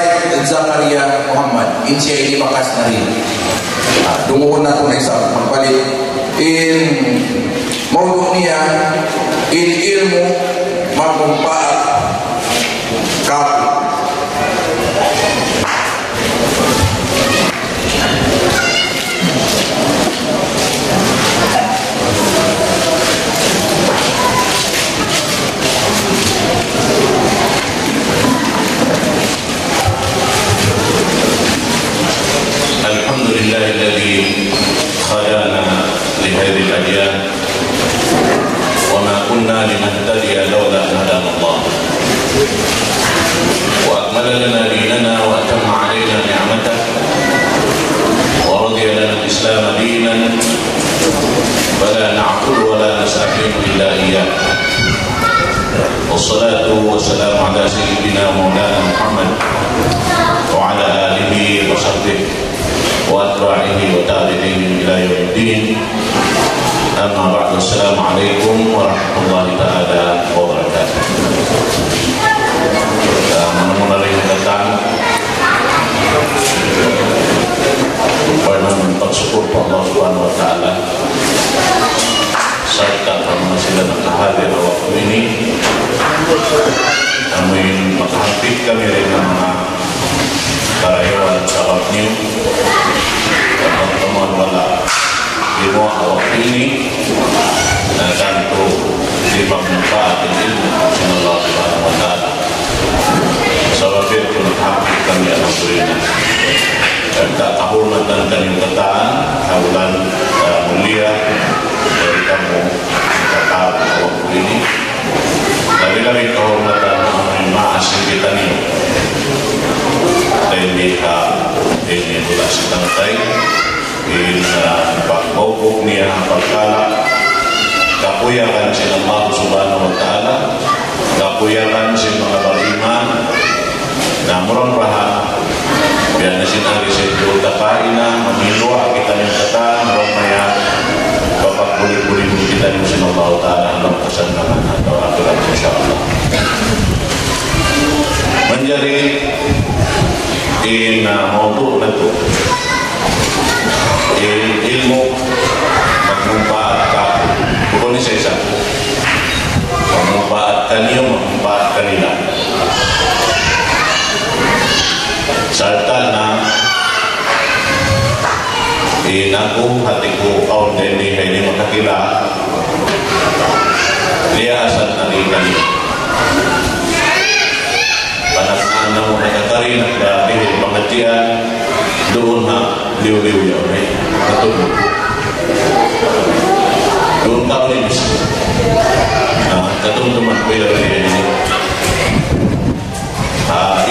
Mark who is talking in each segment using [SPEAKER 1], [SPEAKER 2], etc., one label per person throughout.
[SPEAKER 1] Said Zakaria Muhammad insya ini bakas na rin. Dunguhon na ito na isang magpalit. In maulo niya, in ilmu magmumpaat kapo.
[SPEAKER 2] Alhamdulillahilladzi khadana lihadhihi al-adyan wa ma kunna linahtadiya lawla an hadana Allah wa akmala lana dinana wa atamma alayna ni'matahu wa radiya lana al-islam dinan fala na'budu wa la nasta'inu illa iyyah. Wassalatu wassalamu ala sayyidina maulana Muhammad wa ala alihi wa sahbihi wa atba'ihi wa tabi'ihim ila yaumiddin. Amma ba'du. Assalamualaikum warahmatullahi ta'ala wabarakatuh. Mula-mula rin datang pernah bersyukur kepada Allah Subhanahu wa taala serta permasilan hadir waktu ini. Kami menghampir kami dengan karyawan sahabat new teman-teman wala di bawah waktu ini dan tentu di manfaat ilmu Allah Subhanahu wa taala. Sahabat itu menghampir kami alhamdulillah. Kita kehormatan dan ketaan haulan mulia dari kamu ketaan waktu ini. Lebih-lebih kehormatan ma'asih kita ini ini pula sedang tay Pak Bawuk niya pagkala kapuyakan si Allah Subhanahu wa ta'ala, kapuyakan si mga beriman na murang-rahan biar na sinari sa ito takaina mamilwa kita ng kata marang-maya papagpuli-puli kita ng si Allah ta'ala alam kasandaman atau aturan insyaAllah menjadi mawdu' na ito ilmu magmumpaat ka bukan ni sa isa magmumpaat kanyo magmumpaat kanila serta na naku hatiku kaun deni ini makakila dia asal nari kanyo panasana mo nakakari nakadihil pengertian doon ha liw-liw yun katulog doon ka ulit katulog ko yun ini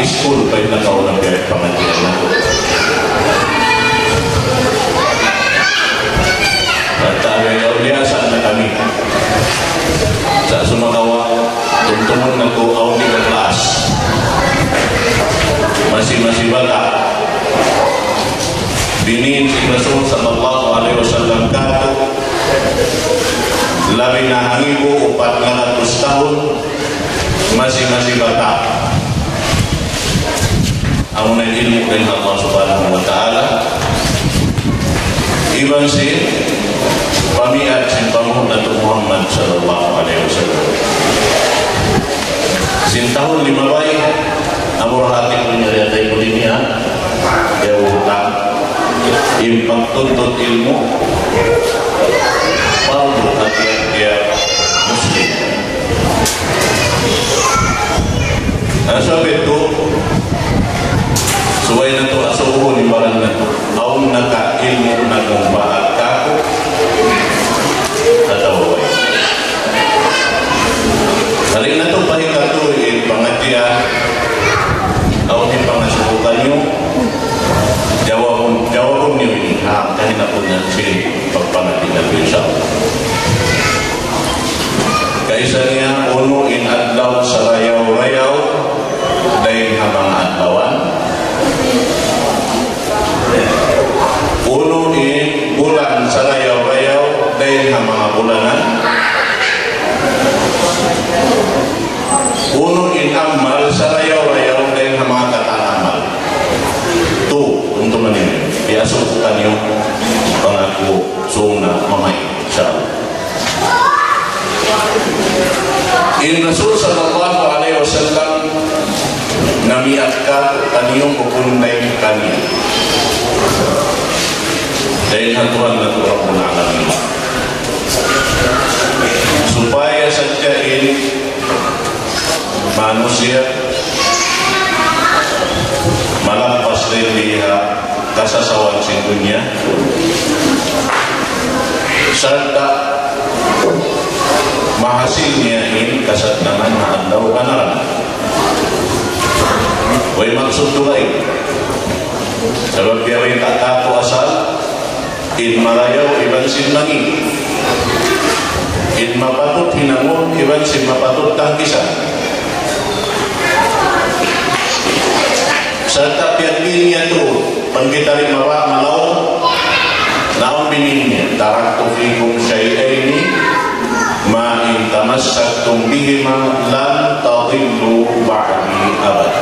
[SPEAKER 2] school pa yung nakaunang kaya pengertian na at biasa na kami sa sumakawa tuntungan na ko ako di kelas masih bata binin si Rasul sallallahu alaihi wasallam kata labi na hangibo 400 tahun masih bata amun ilmu dari Allah Subhanahu wa taala iban si pamiat si pamuhun Nabi Muhammad sallallahu alaihi wasallam sin tahun 5 baik amur hati punya riatai dunia ya utang impak tuntut ilmu fardu hati dia muslim. Sebab itu suai na to asuho ni barang na to aun naka ilmu na gumbaat ka tataway halin na to pahikato pangatian aun ni pangasubukan nyo jawabon niyo ini kahit na po na sili pagpangatian ko insyaAllah kaisa niya uno in adlaw sa rayaw-rayaw dahil habang adlawan uno in bulan sa rayaw-rayaw dahil mga bulanan uno in amal sa rayaw-rayaw dahil mga katanamal kaya subukan yung pangaku suna mamay insyaallah. In Rasul sallallahu alaihi wasallam namiatka kaniyong pupunay kaniya dahil hatuan na Rabbul Alamin supaya sadyain manusia malampas din liha kasasawan sa dunia serta mahasilnya ini kasadnaman na adlaw kanaran. Way maksud tulay sebab dia way tak tahu asal in marayaw iban sinmangi in mapatut hinangon iban sin mapatut tangkisan serta piagilnya tu pengkitari mawa malau naon bininnya taraktu fikum syai'aini ma in tamassaktum bihima lan tadillu ba'di abad.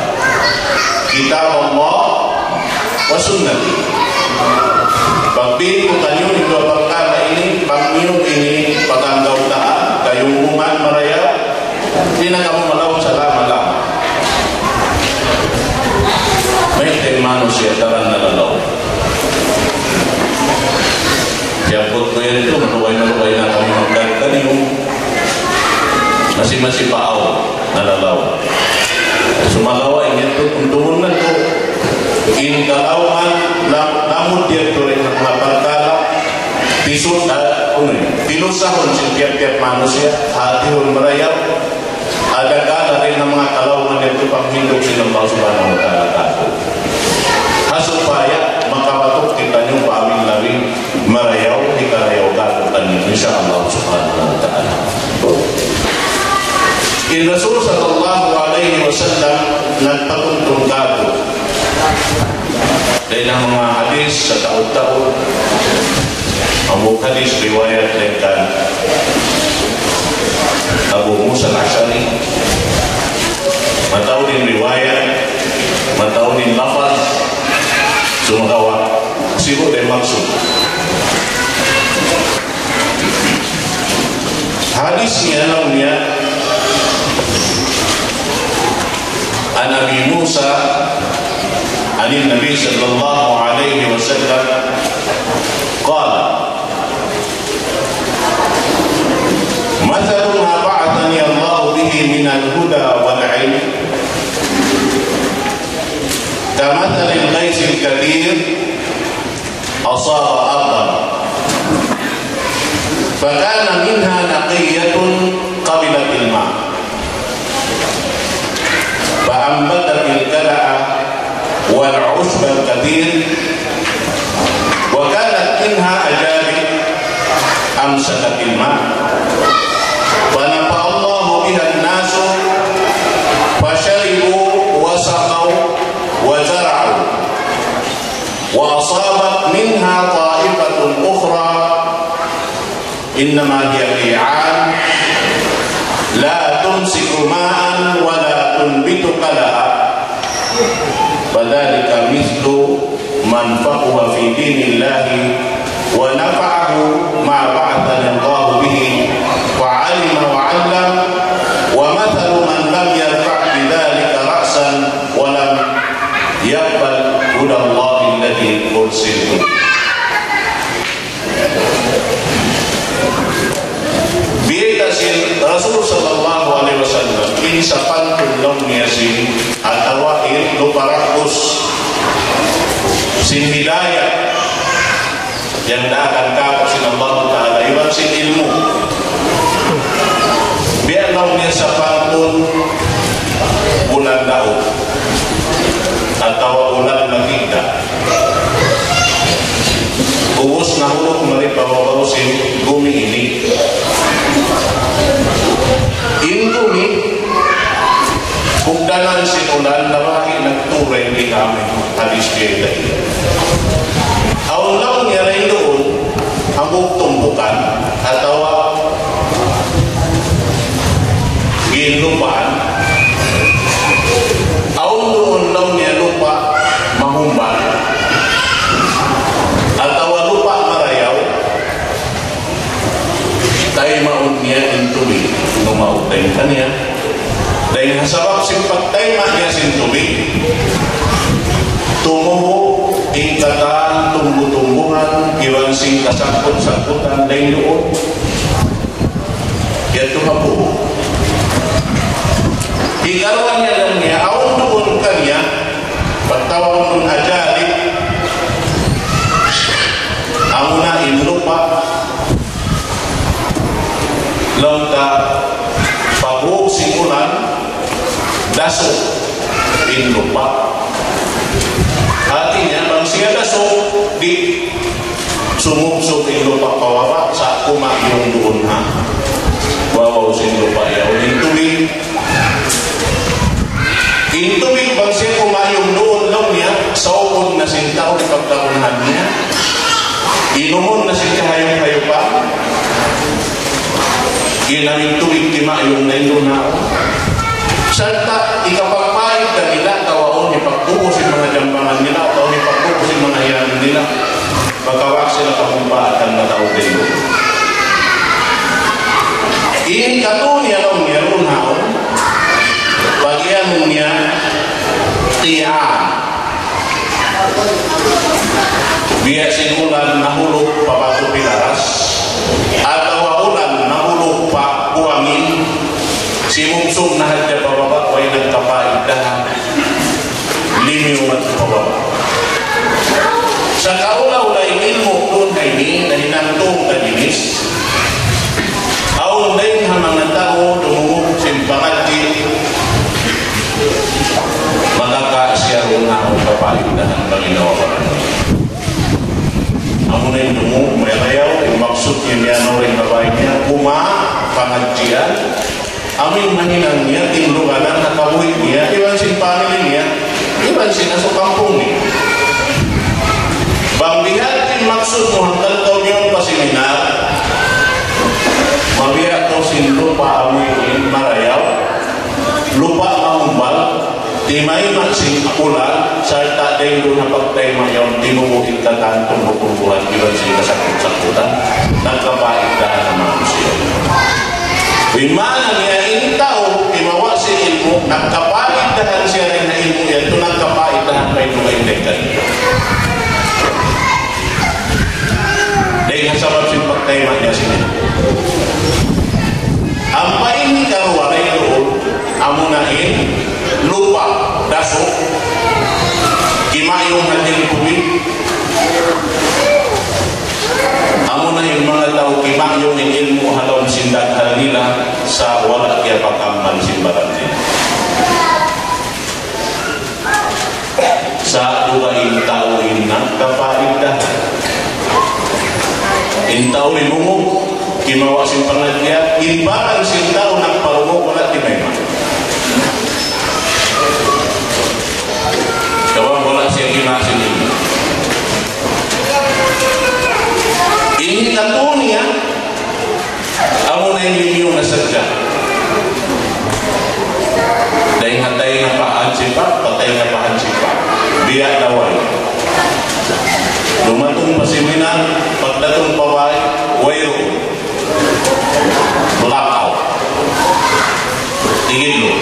[SPEAKER 2] Kitab Allah wa sunnati. Pagpili ko kanyo ni dua perkara ini, pagmiyong ini paganggaw-taan kayong uman maraya hindi na kamu malaw sa lama-lama may manusia daran na lalaw siapot ko yan ito maluway na kami magdagdan yung masing-masing paaw na lalaw sumalawa ingat ito tumunan ko in kalawan namun dia ito rin mga pagkala pilusahon sa tiap-tiap manusia hatihon marayap ada kala rin ng mga kalawan ito panghindog silang Allah subhanahu wa ta'ala supaya makapatok kita yung paming-labing marayaw ikarayaw kakutan nyo insyaallah subhanahu wa ta'ala. In Rasul sallallahu alaihi wasallam nagpatuntong kako dahil ang mga hadis sa taon-taon ang hadis riwayat dengan Abu Musa al-Ash'ari matao din riwayat matao din lafaz sumagawa sibo din maksud hadisnya namanya an Abi Musa an Nabi sallallahu alaihi wasallam qala mathalu ma ba'athani Allah bihi min al-huda wal 'ilm كمثل الغيث الكثير أصاب أرضا فكان منها نقية قبلت الماء فأنبتت الكلأ والعشب الكثير وكانت منها أجابل أمسكت الماء فنفع الله بها الناس فشربوا وسقوا وزرعوا وأصابت منها طائفة أخرى إنما هي ريعان لا تمسك ماء ولا تنبت كلأ فذلك مثل من فقه في دين الله ونفعه ما بعثني الله به وعلم وعلم ومثل من لم يرفع بذلك رأسا ولم يقبل هدى الله الذي أرسلته. Biasin Rasul sallallahu alaihi wasallam insapan tulong niyasin atawain luparakus sin hidayah yang akan kapok sin Allah Ta'ala iwan sin ilmu biar nong niyasapan pun bulan daun atau ulan magigda uus na hulog malipawaw sin bumi ini bumi kugdanan sin ulan na baki nagturay di kami hadis kita aulaw niya rin doon ang tumbukan atau ginlupaan aun doon daw niya lupa mahumban mautay kanya. Dahil nasabab simpagtay niya sin tubig, tumubo, ingkatan, tumbu-tumbuhan, iwan sing kasangkot-sangkutan, dahil doon. Yan tumapo. Ikaroon niya lang niya, awang doon kanya, pagtawag nun ajali, ang una inlupa, langka, pabuk simulan, dasok, inlupa. Artinya, bang siya dasok, di sumubsog inlupa kawawa, sa kumayong doon ha. Wawaw sinlupa yaw, intubig. Intubig bang siya kumayong doon lang niya, saupon na sintaw, ipagtakunan niya. Inumon na siya hayong-hayupan. Ginaming tubig timayong na ito na ako. Santa, ikapagpahit na nila, tawaon, ipagpupusin mga jambangan nila, tawaon, ipagpupusin mga hiyan nila. Magkawak sila kamumpaan na tao din. Ini katunya lang niya ron haon. Bagian niya, tiyaan. Biya simulan nahulog papato pilaras atau ulan nahulog pa buangin simumsum na hadya pababa way nagkapaidahan limiw at pababa sa kaulaw na ilmo doon kay ni na hinantong kadinis aon din hamang ng tao dumungog simpangat di magkakasya ron na ang kapaidahan Panginoon. Amo na yung dungo, may layaw, yung maksud niya niya, yung babae niya, pangadjian, amin mahinang niya, tinluganan, nakabuhit niya, iwan sin family niya, iwan sin aso kampung niya. Bambihat yung maksud mo, hanggang taon yung pasiminar, mabihat to sin lupa, amoy yung marayaw, lupa mamumbal, timay maksing akulan, sarta day doon na pagtay mayon, tinubuhin ka kantong bukumbuhan, iwan siya kasakot-sakutan, nagkapaidahan ng manusia. Bimana niya intaw, imawa si ilmo, nagkapaidahan siya rin na ilmo yan, ito nagkapaidahan pa ito kaindekan. Dahil nasabab siya pagtay niya siya. Ang paini karuwaray doon, amunain, lupa, dasok, kimayong natin tubig. Amo na yung mga tao kimayong ng ilmu halaw sindaghal nila sa wala kaya pagkaman simbaran nila. Sa dugaing tao nagkapaidahan. In tao lumumog, kimawa simpangan niya, imbaran sin tao nagparumog wala timayman. Kawang wala siya kimasin ini. Ini katunya, amo na yung na sadya. Dahil hatay na paan sipa, patay na paan sipa. Biya daway. Dumatong pasiminan, pagdatong paway, wayro. Lakaw. Tingin lo.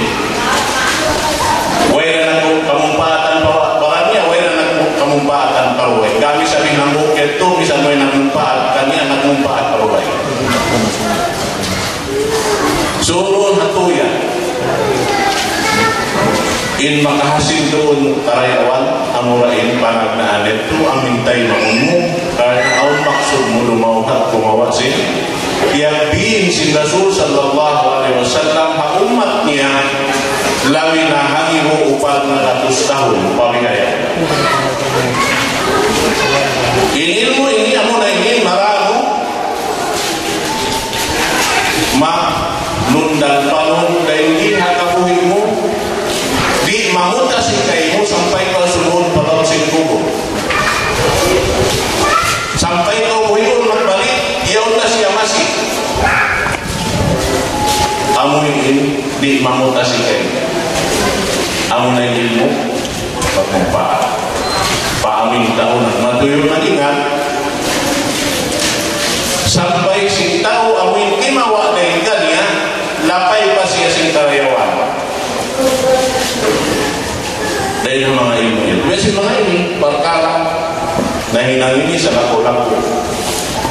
[SPEAKER 2] Wayra na kung kamumpatan paranya, wayra na kung kamumpatan paruway. Kami sabi ng bukit to, misan mo'y namumpaat, kami ang namumpaat paruway. Suron hatuya. In makahasin doon karayawan, amurain panagnaan ito, amintay maunmo, kaya ang maksud mo lumawhat kumawasin. Iyagbin si Rasul sallallahu alaihi wasallam, umat niya, lawi na hangiho upang na 100 tahun, pamigaya. Inilmo, ini amo na ini, maramo, nundang panon, dahil hindi hakapuhin mo, di mamutasin kayo sampai kau sunod palau singkubo. Sampai kau buhiyun magbalik, iyaw na siya masih. Amo ini di mamutasin kayo. Amo na ilmu, pagmumpaan. Paamin taon at matuyong nalingan. Sampai si tao amin kimawa dahil kanya, lapay karyawan. Dahil ng mga ilmu yan. Kasi mga ini, perkara na hinangini sa lako-lako.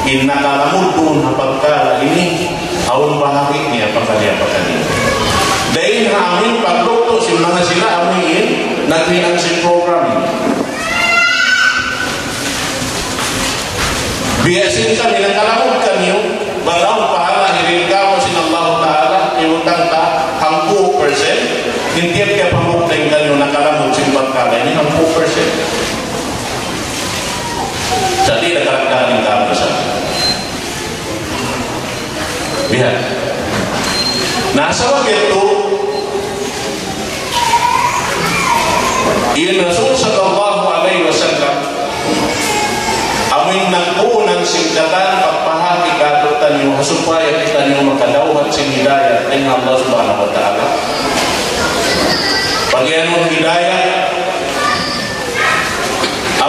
[SPEAKER 2] Inakalamod doon ang pagkala ini, awang bahagi niya pagkaliya-pagkaliya. Dahil na amin pagluto, si mga sila amin, nag-financing programming. Biyasin kami, nakalamod kami, balaw pahala, hirin ka mo sinallahu ta'ala, iutang ka, ang 2%, hindi kaya pamukling kanyo nakalamod sin pagkala, ini ang 2%. Jadi nagkakagaling kami sa lihat. Nasa wag ito, iyan Rasul sallallahu alaihi wasallam amin nagbuunan singkatan pagpahagi kadutan nyo supaya kita nyo makadauhan sin hidayah dengan Allah subhanahu wa ta'ala. Bagian mo hidayah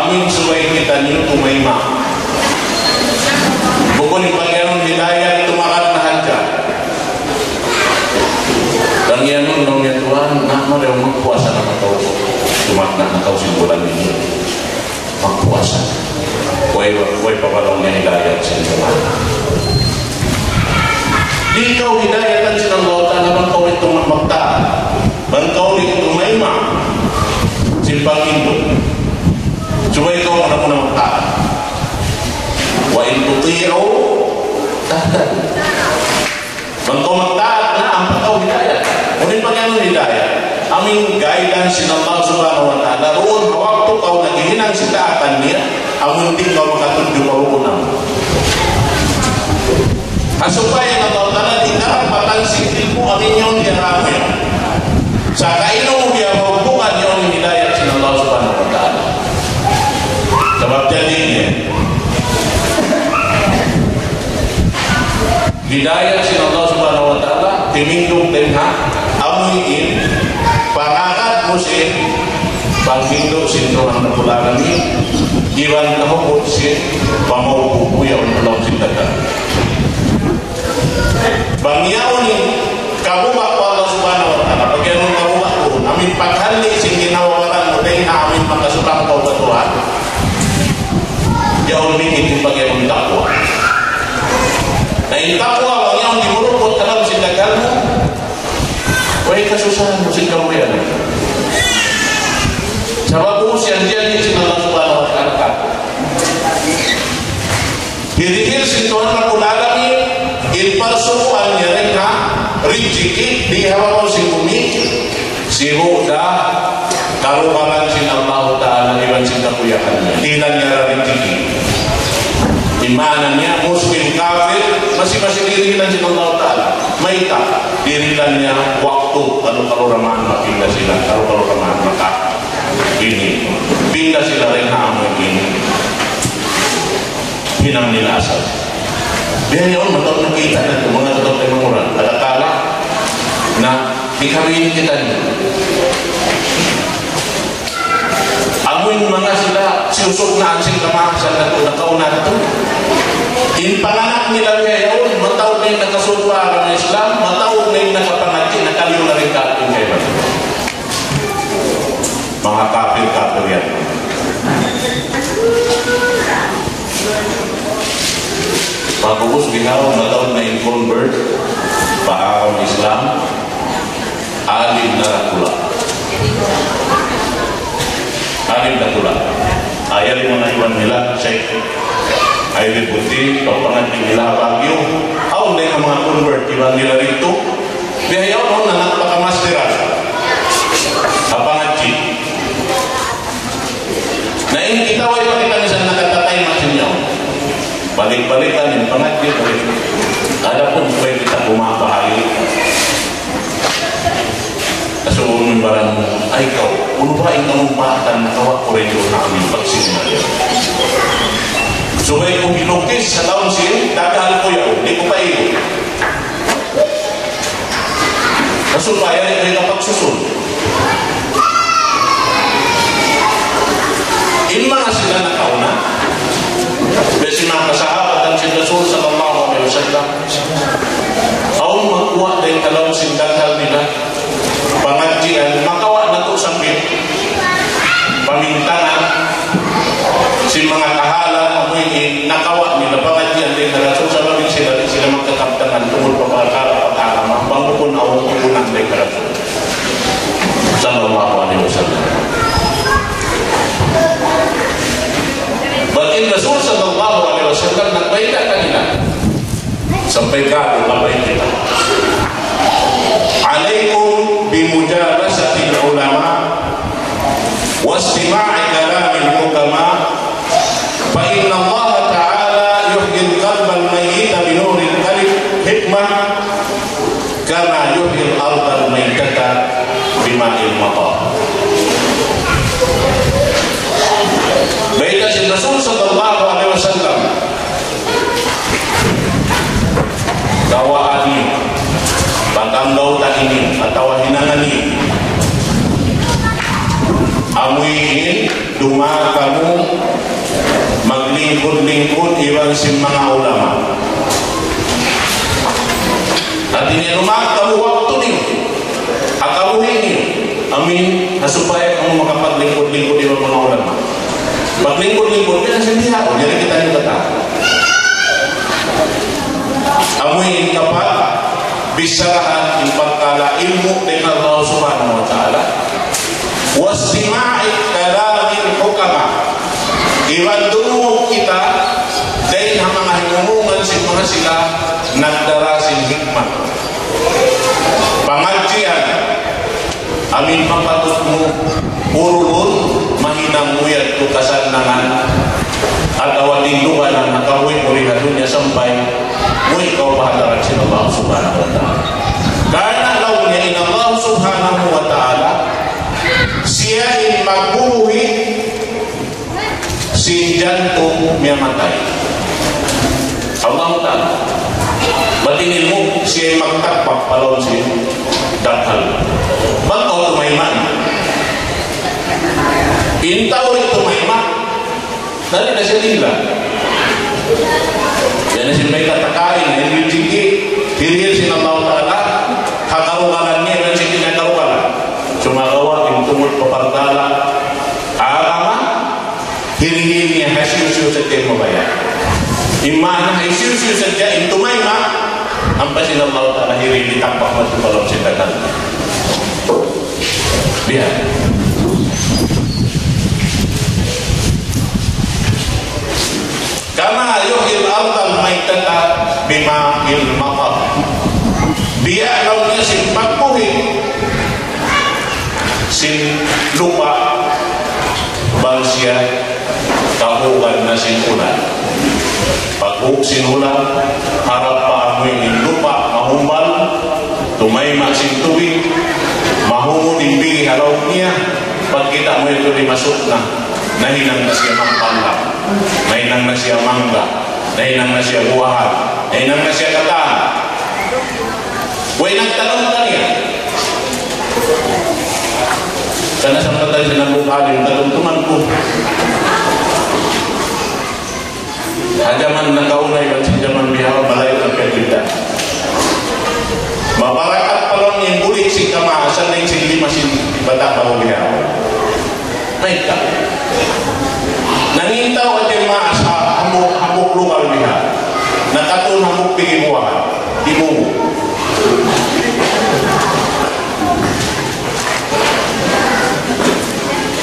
[SPEAKER 2] amin supaya kita nyo tumayma. Bukod yung bagian mo hidayah tumakat na hadja. Dan yan nung ya Tuhan, nak mo rin magpuasa na matao. Tumakna na tao simpulan ninyo. Magpuasa. Huwag papalong niya hidayat sa Tuhan. Di ikaw hidayatan sa Allah Ta'ala, bangkaw ito magmagtaan. Bangkaw ito mayma. Simpang indo. Suba ikaw ang na magtaan. Wa in tuti'u tahtad. Bangkaw magtaan na ang pagkaw hidayat. Ngunit pagkano hidayat? Aming guidance sin Allah subhanahu wa ta'ala. Roon, waktu kau naghihinang sitaatan niya, ang hindi kau makatudyo marukunan. Supaya na Allah ta'ala di karapatan sikil mo amin yung diaramin. Sa kainong dia mahubukan yung hidayat sin Allah subhanahu wa ta'ala. Sebab jadinya hidayat sin Allah subhanahu wa ta'ala dimindung dengan amuin pangakat musim panghindo sin Tuhan na pulangan ni iwan kahukot sin pamaupupu yang menolong sin dagat bangyaw ni kabubak ko Allah subhanahu wa ta'ala pagyan mong kabubak ko amin paghali sin ginawaran mo dahil na amin makasutang kau sa Tuhan yaon mikit yung pagyan mong takwa na yung takwa bangyaw di murupot alam sin dagat mo wala kasusahan mo sin kamuyan sabab usian dia ni sin Allah subhanahu wa ta'ala dirihir sin Tuhan makulalami ilparsuan niya rin na riziki di hawa mo sin bumi si Huda karubaran sin Allah ta'ala iban sin kapuyakan niya tilan niya riziki imanan niya muslim kafir masih dirilan sin Allah ta'ala maita dirilan niya waktu kalau ramaan mapindah sila kalau ramaan maka ini pindah sila rin na amo ini hinang nila asal dia yun matawag nakita na ito mga tatawag tayo mura alakala na ikawin kita niyo amoy mga sila siusok na ansing kamaksan na ito nakauna na ito inpanganak nila ngayon matawag na yung nakasutwa ng Islam matawag na yung nakapangati nakaliw na rin kapin kayo mga kapil-kapil yan pagubos ginawa matawag na yung convert paaraw Islam alim na rakula ayaw yung mga iwan nila check ay buti pagpangating nila bagyo aw na yung mga convert iwan nila rito bihayaw no na nakapakamasteran kapangatid na yung kitaway pakita nisan nakatatay masin niyo balik-balikan yung pangatid ada pun supaya kita bumabahay kasuun mo barang ay ikaw unubain ka mong pahatan na kawak ko rin doon namin pagsinunod supaya kung ilukis sa taon siya dagal ko yun hindi ko pa iyo kasupaya rin kayo kapagsusun in mga sila na kauna kasi mga kasahabat ang si Rasul sallallahu alaihi wasallam aun magkuha din kalawang sindaghal nila sampai gaduh apa kita. Alaikum bimujalasatil ulama wastima'i kalamil hukama fa inna Allah ta'ala yuhyil qalbal mayyita binuril hikmah kama yuhyil ardal mayyitata bima'il matar. Baiklah si Rasul sallallahu alaihi wasallam dawaan ini bangkang gautan ini atau hinangan ini amu ingin duma kamu maglingkod-lingkod iwan si mga ulama. Artinya duma kamu waktu ini akamu ini amin supaya kamu makapaglingkod-lingkod iwan mga ulama. Maglingkod-lingkod kan sendiri jadi kita juga tahu. Kamu ingin dapat bisarahan impakala ilmu dengan Allah Subhanahu wa taala. Wasima'i kalamil hukama. Iwan dulu kita dari mga hinungan si mga sila nagdarasin hikmah. Pangajian amin mapatutmu urulun mahinang muyat tukasan nangan atau tinduhan ang nakawi murihan dunia sampai mui kau bahadaran si Allah Subhanahu wa ta'ala. Karena launya in Allah Subhanahu wa ta'ala siya in magbuhi si jantung miyamatay. Allah ta'ala batinin mo siya magtakpak palon si daghal. Ba't o tumayman? Intaw rin tumayman. Dali na siya nila. Yan na siya may katakain. Yan yung jiki. Hiril siya ng Allah ta'ala. Kakarugalan niya. Yan siya kinakarugalan. Sumagawa. Yung tumot papardala. Arama. Hiril niya. Hasyusyo sa tiyan mabaya. Imana. Hasyusyo sa tiyan. Intumay ma. Ang pasin ng Allah ta'ala. Hiril. Itampak mo sa palong siya tagal. Lihat. Kama yuhil ardal maitata bima'il matar. Biya launnya sin pagpuhin sin lupa balsia kahugan na sin ulan. Paghug sin ulan harap pa amoy in lupa mahumbal tumayma sin tubig mahumod imbigi halaw niya pag kita mo ito masuk na nahinang na siya mangpalak, nahinang na siya mangga, nahinang na siya buwahan, nahinang na siya kataan. Huwag nagtanong ka niya. Karena sa mga tayo ng bukalin, tatuntuman ko. Hajaman nakaunay, at hajaman bihawa, balay ng pagkita. Maparakat palong yung bulit si kamaasan na yung sili masin bata pa bihawa. Naik ka. Nangintaw at yung maas hamuk lugar niya. Nakatun hamuk pigimuha. Imumu.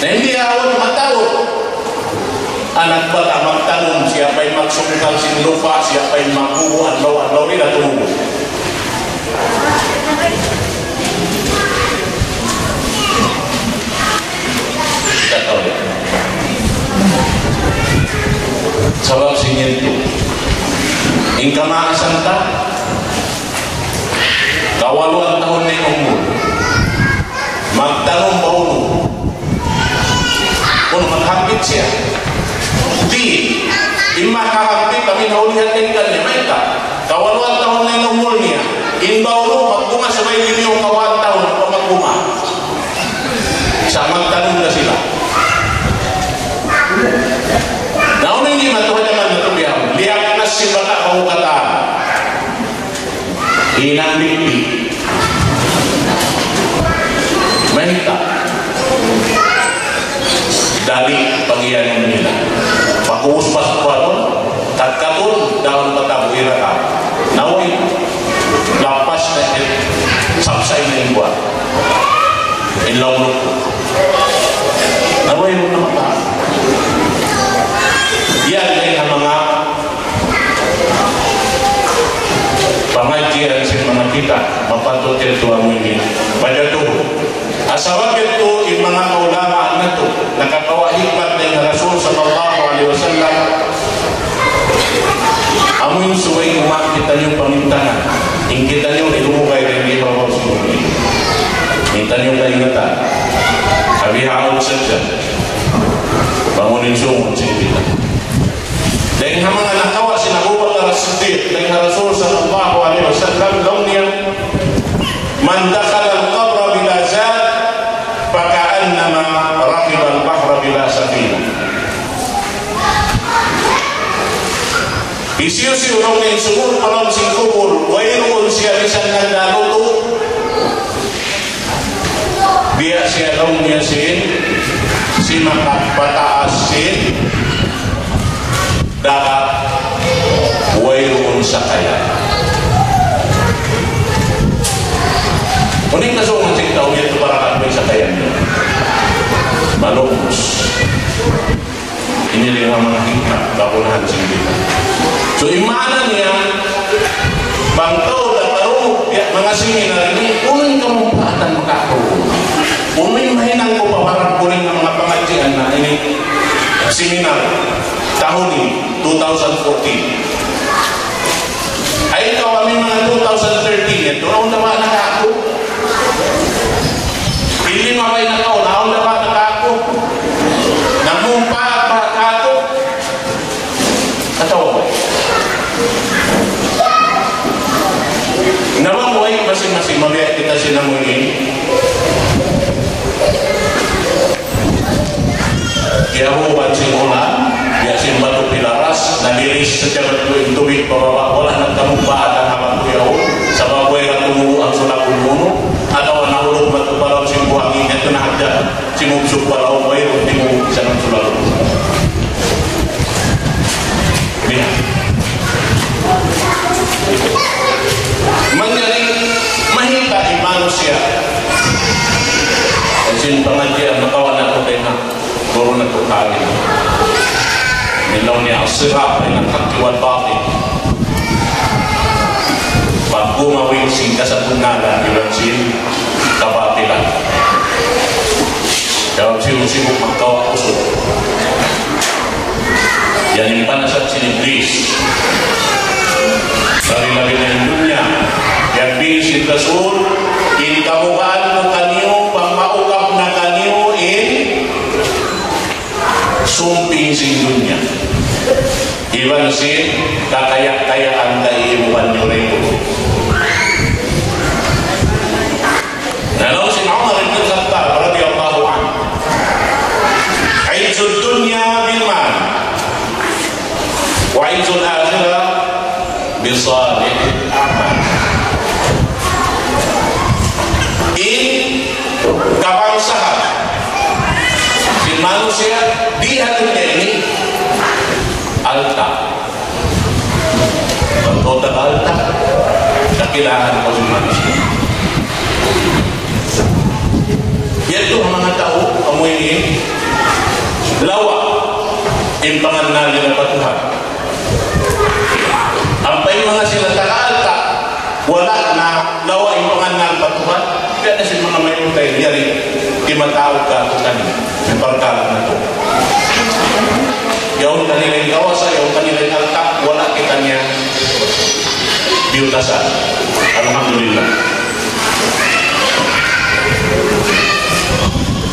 [SPEAKER 2] Na hindi awon matawag. Anak bata magtanong siapa yung magsungkal sin lupa, siapa yung magbubu, adlaw rin at tumubo. Kita tahu ya. Sabab sinyentu ingka maasan ta kawaluan tahun na umur magtanong ba uno kung maghapit siya di imma kahapit kami naulihan din kanya may ka kawaluan tahun na umur niya inba uno magbunga sa may limiyong kawaluan tahun o magbunga sa magtanong na sila. Nauna hindi matuwa naman na tubiyaw. Liyak na si bata kahukataan. Inang bigbi. Mahita. Dali pangyayan nila. Pakuus pa sa kwaton. Tatkapon daon patabuhira ka. Naway. Lapas na sapsay na yung buwan. Inlawlok. Naway mo naman ka. Yan ay ang mga kita mapatutid to ang ini padado asawag ito yung mga kaulama na to nakakawa hikmat ng Rasul sallallahu alaihi wasallam amun suway umakita nyo pamintangan ingkita nyo ilumukay ng ibabaw sumuli minta nyo kaingatan kabihaon sadya bangunin sumon sinipita dahil nga mga nakawa sinagubat na Siddiq dahil nga Rasul sallallahu alaihi wasallam daw niya man dakhala al-qabra bila zad faka'annama rakiba al-bahra bila safina isiyo-siyo nung na insumul palang singkubul wairoon siya bisan nagdaluto biya siya daw niya si makapataasin dapat wairoon sa kaya uning kasong sing tao niya ito para kakbay sa kaya niya malumos ini rin ang mga hikmat kapunahan sindita so imana niya bang tao na taro mga seminar ini uning kamumpatan makakulong uning mahinang ko pawarang kuring ng mga pangajian na ini seminar tahun ini 2014 ay ikaw kami mga 2013 ito naon na ba nakako pili mabay na kao naon na ba nakako namumpa ba kako ataw ba naman mo ay masing-masing mabaya kita sinamuli kaya huwag simulan biasin batu pilaras nadiris secara tubig pababa wala nagkamumpaan ang habang kuyaw sa baboy na tumulo ang sulakul muno atau nahulog batu paraw simbuhangin ito na hagda simubsuk paraw mayroon timubog isa ng sulakul bihan menjadi mahita di manusia izin pengajian makawan ako kaya turun ako kali nilaw niya ang sirap ay nagkakiwan bakit pag gumawin sing kasapunalan ilan sin kabatilan dalam sibuk-sibuk magkawa kusot yan yung panasat siniblis dari lagi ng dunya yang bisin Rasul in kamukaan mo kanyo pangmaukap na kanyo in sumping sing dunya iban sin kakaya-kayaan kaimuan nyo rin po nalaw sin Umar ibn Khattab radiyallahu anhu aizul dunya bilman wa aizul akhirah bisalih amal in kabangsahan si manusia di hatinya ini alta total alta kakilangan ko si manusia yaitu mga tao amoy ini lawa impangan na nila patuhan ampay mga sila alta wala na lawa impangan na patuhan kaya na si mga mayroon tayo yari imatawag ka ito kanina may pagkalat na ito yaw kanila yung kawasa yaw kanila yung altak wala kita niya biutasan alhamdulillah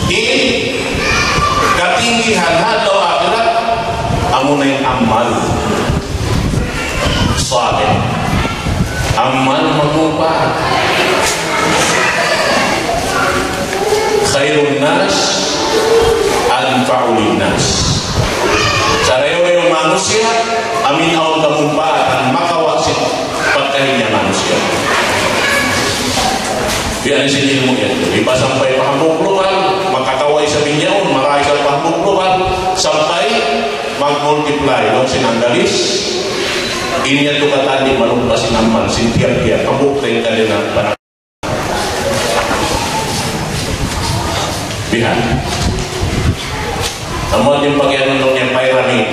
[SPEAKER 2] ini katinggihan atau akhirat amunay amal saleh amal magmumpa khairun nas anfa'ul nas sarayo manusia amin awal kamumpaan makawasit pagkahinya manusia biar sini ilmu itu iba sampai paham global makakawai sa binyaon maray sa paham global sampai mag-multiply no sinandalis ini itu kata di malumpas naman sintiap-tiap kabukten kalina panang bihan namun yung pagyanunong yung pyramid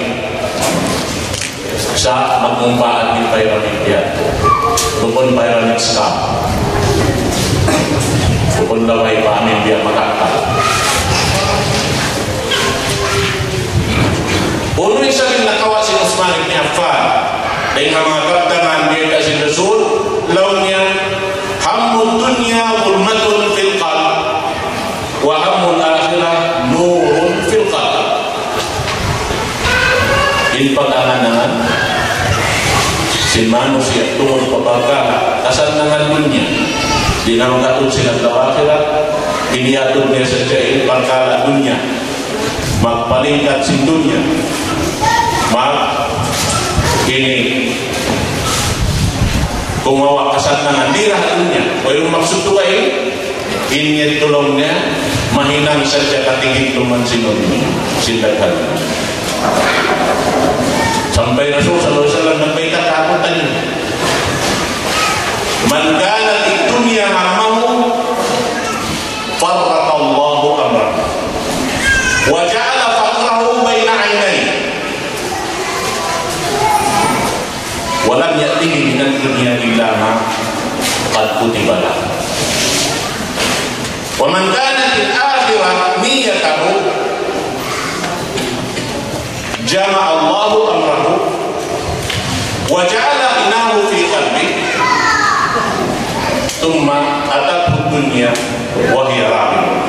[SPEAKER 2] sa magmumpaan yung pyramid yan bukod pyramid scam si manusia tungod pagkala kasal dengan dunia di nama katun sila akhirat iniatud niya sa jahil pagkala dunia magpalingkat si dunia ini kung mawakasan ng dirah dunia o yung maksud ko ay inyat tulong niya mahinang sa siya katigit tuman sinunod sindaghan sampai Rasul sallallahu alaihi wasallam nagbaita kakutan niya man kana di dunia hammahu farrata Allahu amrahu wa ja'ala faqrahu baina 'ainayhi wa lam ya'tihi min ad-dunya illa ma qad kutiba lahu wa man kana fil akhirah niyyatuhu jama'a Allahu amrahu wa ja'ala ghinahu fi qalbihi thumma atathu dunya wa hiya raghibah.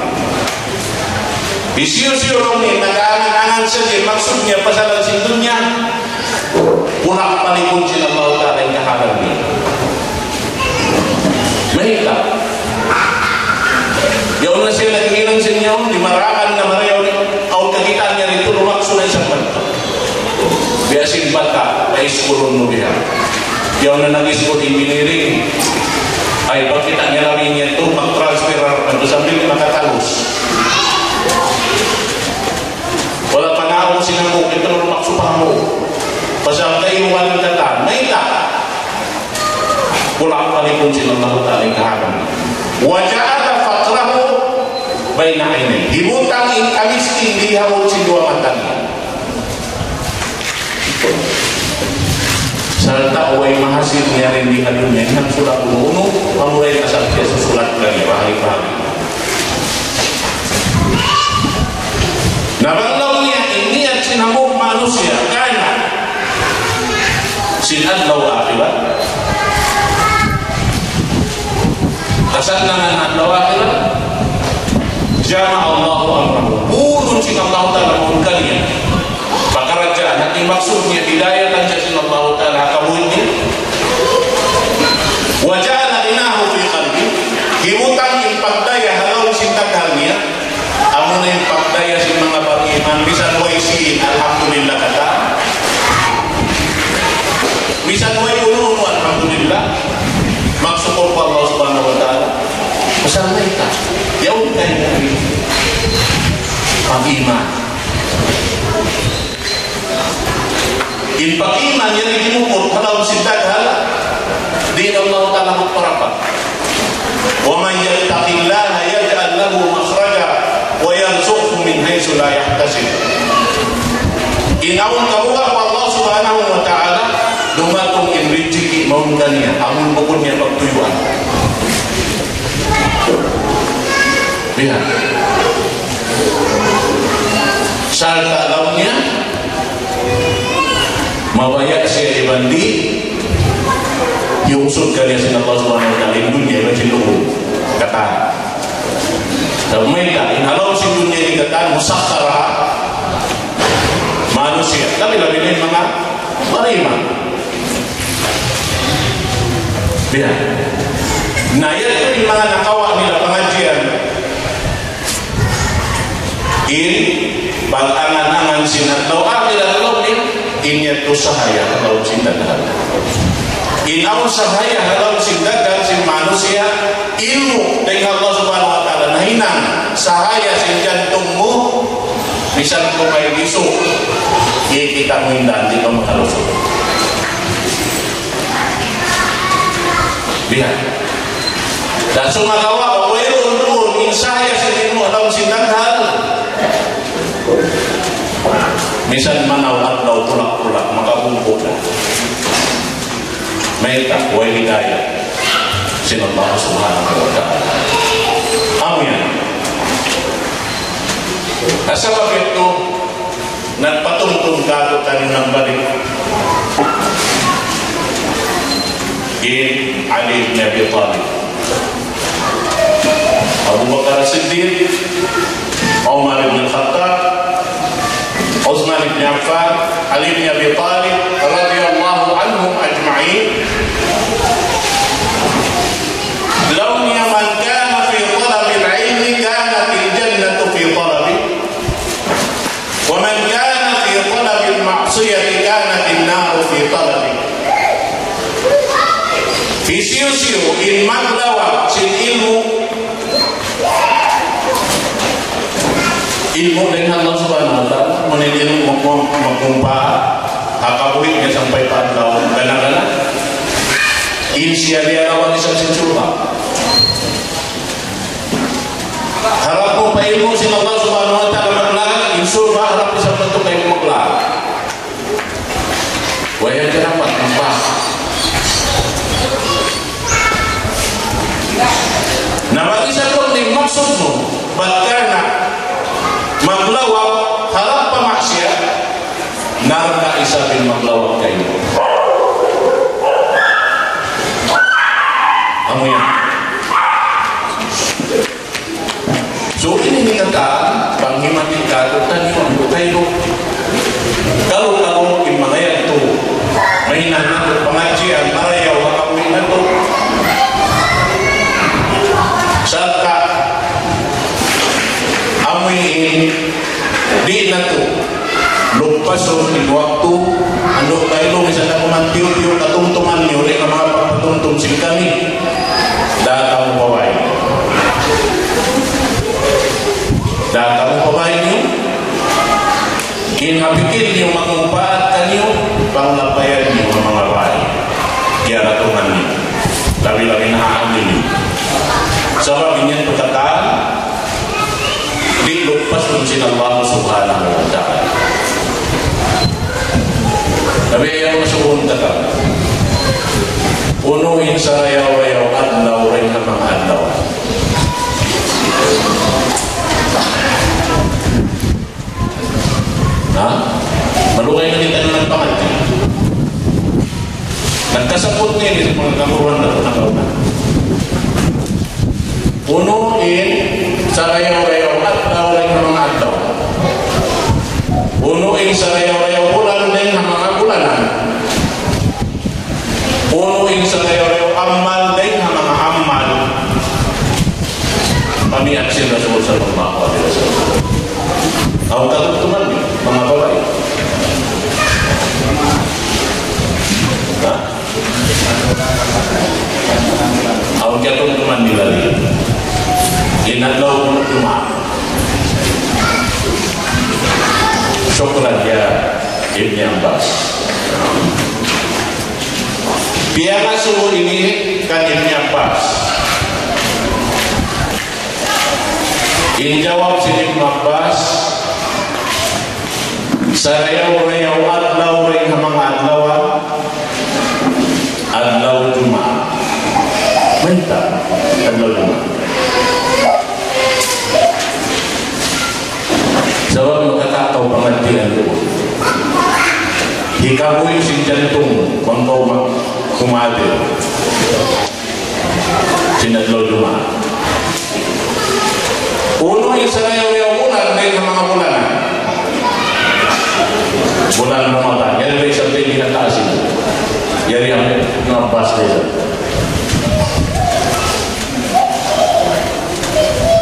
[SPEAKER 2] Isiyo-siyo ni nag-aangan-angan saja maksudnya pasal si dunya punak palikun sila Allah Ta'ala yang kahalan niya. Mahita. Yaon na siya nag-ilang sa inyo, di marakan na marayaw au kagitaan niya rito lumakso na isang banta. Biasin bata ay iskulon mo biya. Yaon na nag-iskul engineering ay pagkita niya namin niya ito mag-transfer ito sambil makatalos. Wala pa na akong sinangok ito na lumakso pa mo. Pasal kayo walang datan, may ta. Pulang palikun sila Allah Ta'ala yang kaharan. Waja'ala faqrahu baina 'ainayhi. Dibutang kamiskin di hawal si dua matanya. Serta awai mahasil rin di dunia yang surat uno pamulai asal dia susulat lagi bahari-bahari. Nah balaunya ini yang sinamuk manusia karena sinat lau akhirat asal dengan lau akhirat jama Allahu amrahu urun sin Allah Ta'ala mohon kalian pakaraja nanti maksudnya hidayah dan jasin Allah Ta'ala kabulnya waja'ala inahu fi qalbi himutan impak daya halau sintak halnya amun impak daya sin mga beriman bisa nuwaisiin alhamdulillah kata bisa nuwai unu alhamdulillah maksud Allah Subhanahu wa Ta'ala pesan mereka jauh dari iman impak iman yang dimukur kalau sintak hal di Allah Ta'ala mutarapat wa man yattaqillaha yaj'al lahu makhraja wa yarzuqhu min haitsu la yahtasib inaun kabuka Allah Subhanahu wa Ta'ala dumatung in rizki maungkanya amun bukunnya pagtuyuan lihat salta launnya mawayak siya ibandi yungsud kalian sin Allah Subhanahu wa Ta'ala in dunia majiluhu kata mereka inhalau si dunia ini kata musakhara manusia tapi lebih lain mga beriman lihat nah itu di mga nakawa nila pengajian ini pag-angan-angan sinat lau akhirat lau inyat usahaya lau sindagan inaw sahaya lau sindagan si manusia ilmu dengan Allah Subhanahu wa Ta'ala nahinang sahaya sin jantungmu bisa kumay giso kita mengindah di pemakalusok lihat dan sumagawa wairun insaya sin ilmu lau sindagan misal manaw atau pulak-pulak maka bungkuk mereka wa hidayah sin Allah Subhanahu wa Ta'ala amin asabab itu nagpatungtong kato tayo ng balik in Ali ibn Abi Talib Abu Bakar As-Siddiq Umar ibn Khattab Utsman ibn Affan Ali ibn Abi Talib radhiyallahu anhum ajma'in Isiyo-siyo in maglawak sin ilmu dengan Allah Subhanahu wa ta'ala menilai magkumpa hakabuhi niya sampai pandaw gana-gana insya dia lawan isang sinsura harap mo pa ilmu sin Allah Subhanahu wa ta'ala maglaga insura harap isang bentuk kayo maglaga waya kerapat nampak na mag-isa ko ni maksud mo bagkarna maglawak harap pamaksya narka isa bin maglawak kayo amo yan so ini nikataan panghimatin katutan yun kayo kalau imangaya itu mainan itu pengajian marayaw makawin na ito saka amoy di na ito lupason in waktu ano kayo misalnya kumantiyo katungtungan niyo rin ang mga pagpatuntong sing kami datang paway niyo kinapikir niyo magumpaat kanyo panglapayan niyo ang mga bahay kaya ratungan niyo labi-labi na haangin niyo sabab inyan pagkataan di lupas kung sinallahu subhanahu wa ta'ala tapi yang masuhun takam unuhin sa rayaw-rayaw adlaw rin namang adlaw malukay na kita ng pangati nagkasapot ngayon sa mga kamuruan na ito na unuhin sa rayaw-rayaw adlaw rin namang adlaw unuhin sa rayaw-rayaw bulan din ng mga bulanan unuhin sa rayaw-rayaw amal din ng mga amal pamiyak si Rasul sallallahu alaihi wasallam ang katugtuman niyo mga babae ang katugtuman nila rin inadlaw mo tumaan syukran ya Ibn Abbas biarlah suhu ini kan Ibn Abbas jawab si Ibn Abbas sarayaw-rayaw adlaw rin ang mga adlaw Juma'a mentah adlaw Juma'a sabab magkakataw pangantian ko hikaboy si jantung kung kumadir sinadlaw Juma'a uno yung sarayaw-rayaw bulan din ang mga bulanan bulan Ramadan yan may isang tingin na taas ito yan yung nabas nila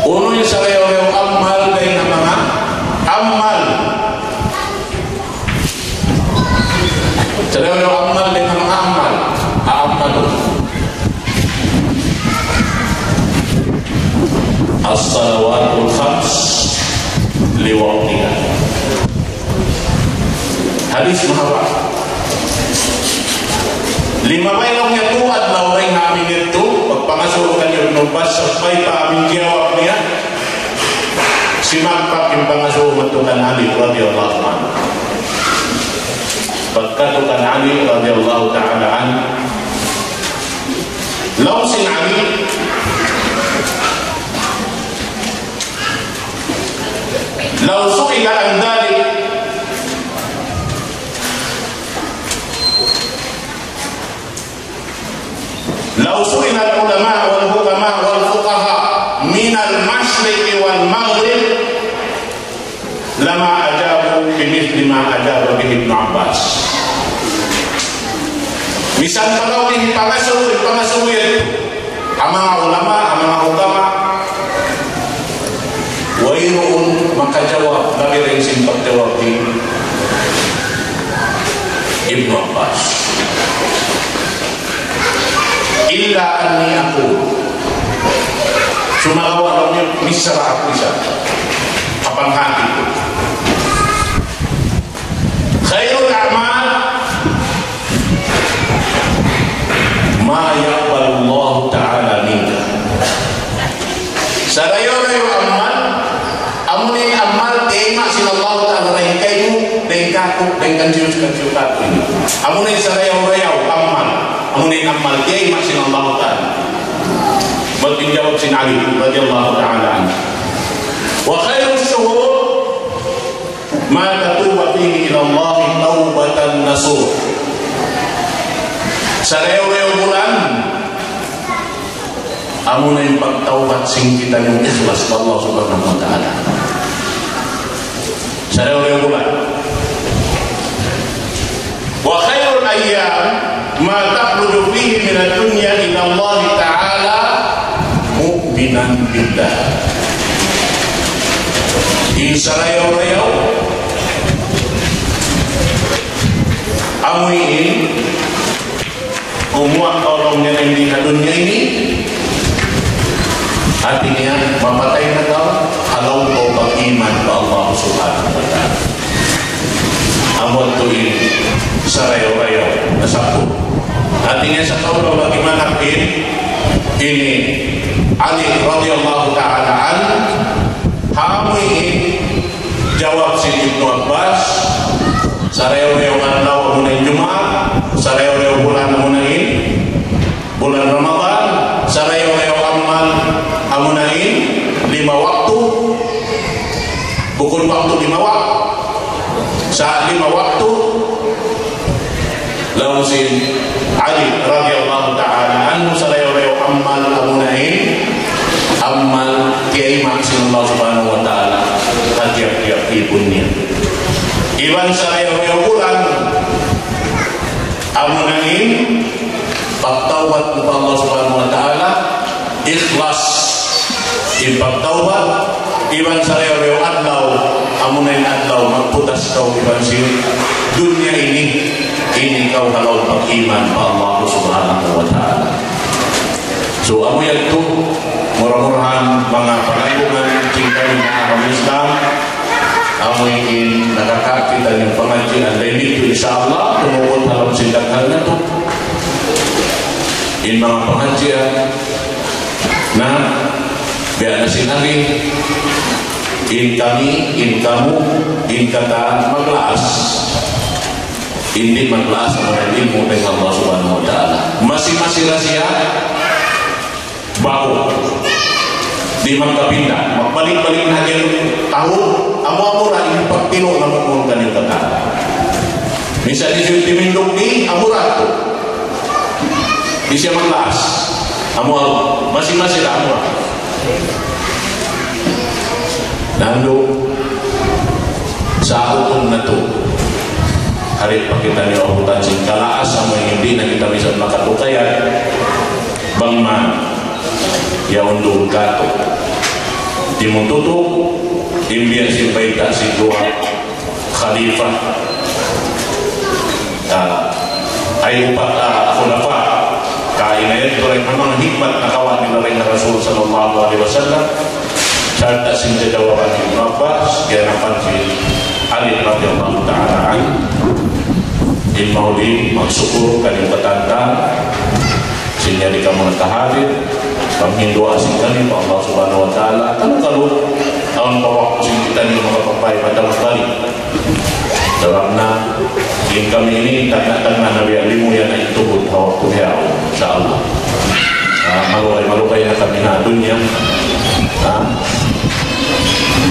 [SPEAKER 2] uno yung sarayaw-rayaw amal din ang mga amal sarayaw-rayaw amal din ang mga amal as-salawatul khams liwaqtiha hadis mahawak 5 bailong niya to at lauray namin ito pagpangasulkan yung nubas sabay pa aming jawab niya si magpak yung pangasulkan tukan Ali radiyallahu anhu pagkatukan Ali radiyallahu ta'ala anhu law sin Ali law su'ila an dhalik law su'ila al-ulama wal-hukama wal-fuqaha min al-mashriq wal-maghrib lama ajabu bimithli ma ajaba bihi Ibn Abbas misal kalau di pangasuh itu ang mga ulama ang mga hukama wairoon makajawab lagi rin simpag jawab ni Ibn Abbas illa anni aku sumalawa lang misra aku isa kapang hati ko khairul a'mal ma yaqbalu Allah ta'ala minka sarayo-rayo amal amunin amal tema sinallahu ta'ala rahikaimu dengkaku dengkan jius-jius kaku amunin sarayo-rayo amal amunin amal tema sinallahu ta'ala batin jawab sin Ali radhiyallahu ta'ala anhu wa khairus syuhur ma tatuba fihi ila Allah taubatan nasuh sarayo-rayo bulan amun yang pagtaubat sing kita yang ikhlas Allah subhanahu wa ta'ala sarayo-rayo bulan wa khairul ayyam ma takhruju fihi min ad-dunya ila Allah ta'ala mu'minan billah di sarayo-rayo amuin umuak tolongnya yang di dunia ini artinya memakai nakal kalau kau beriman ke Allah subhanahu wa ta'ala amun tu ini sarayo-rayo nasabtu artinya satu kalau bagaimana ini Ali radhiyallahu ta'ala an hamuin jawab si Ibnu Abbas sarayo-rayo Allah amunain Jumat sarayo-rayo bulan amunain bulan Ramadan sarayo-rayo amal amunain 5 waktu bukan waktu 5 waktu saat 5 waktu lausin Ali radhiyallahu ta'ala anhu sarayo-rayo amal amunain amal kiai maksin Allah subhanahu wa ta'ala tiap-tiap ibunya iban sarayo-rayo bulan amunain pagtawad kepada Allah subhanahu wa ta'ala ikhlas ibang taubat iban sarayo-rayo adlaw amunain adlaw magputas kau iban si dunia ini kau kalau beriman kepada Allah subhanahu wa ta'ala so amu yaitu murah-murahan mga pangagungan cinta ng Islam amu ingin nakakakita ng pengajian dan itu insyaAllah tumukot dalam sindangkan na ito in mga pengajian na biar na sinabi in kami, in kamu, in kata maglaas hindi maglaas ang ilmu dengan Allah subhanahu wa ta'ala masing-masing rasya bago di magkapinda magbalik-balik na yung tahun amo-amura ini pagtino na mungkong kanil kata minsan di siya timindong di amura ito di siya maglaas amo masing-masing amura nando sa ukon na ito hari pakita niyo ang utansing kalaas ang mga hindi na kita bisa makatukayan bangman yaundul kato dimututo imbiyan si baita si dua khalifah ay upat khulafa kainayan ito rin memang hikmat na kawan nila rin na Rasul sallallahu alaihi wasallam serta sinja jawaban Ibnu Abbas ganapan si Ali radhiyallahu ta'ala an in maulid magsyukur kaning petanda sinya di kamu hadir kami doa sing kami Allah subhanahu wa ta'ala kalau tahun waktu sing kita ni makapapai pada sekali dalamna in kami ini tanda-tanda Nabi alimu yang itu waktu ya insyaallah malu-malu na kami na dunia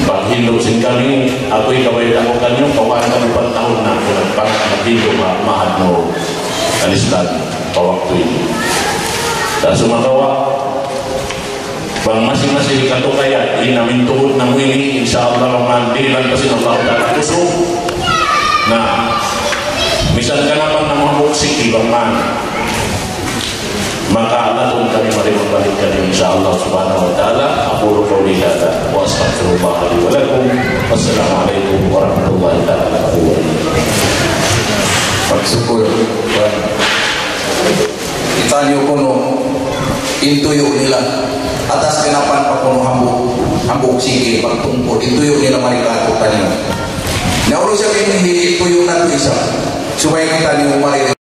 [SPEAKER 2] pag Hindu sing kami ako'y kabayan ako kanyo kawan kami 4 tahun na para Hindu mahad mo alistan pa waktu ini dan sumatawa bang masing-masing kato kaya ini namin tuhod ng ini insyaallah Rahman dilan kasi ng Allah ta'ala kusog na misal ka naman ng mga muksik ibang man maka alatun kami marimang-balik kami insyaallah subhanahu wa ta'ala aqulu qawli hadza wa astaghfirullah li wa lakum wassalamualaikum warahmatullahi ta'ala wabarakatuh
[SPEAKER 1] pagsyukur kita niyo kuno intuyo nila atas kenapan pakuno hambuk sige pagtungkol intuyo nila marikato kanina. Naulo siya kini tuyo na to isa supaya kita ni umari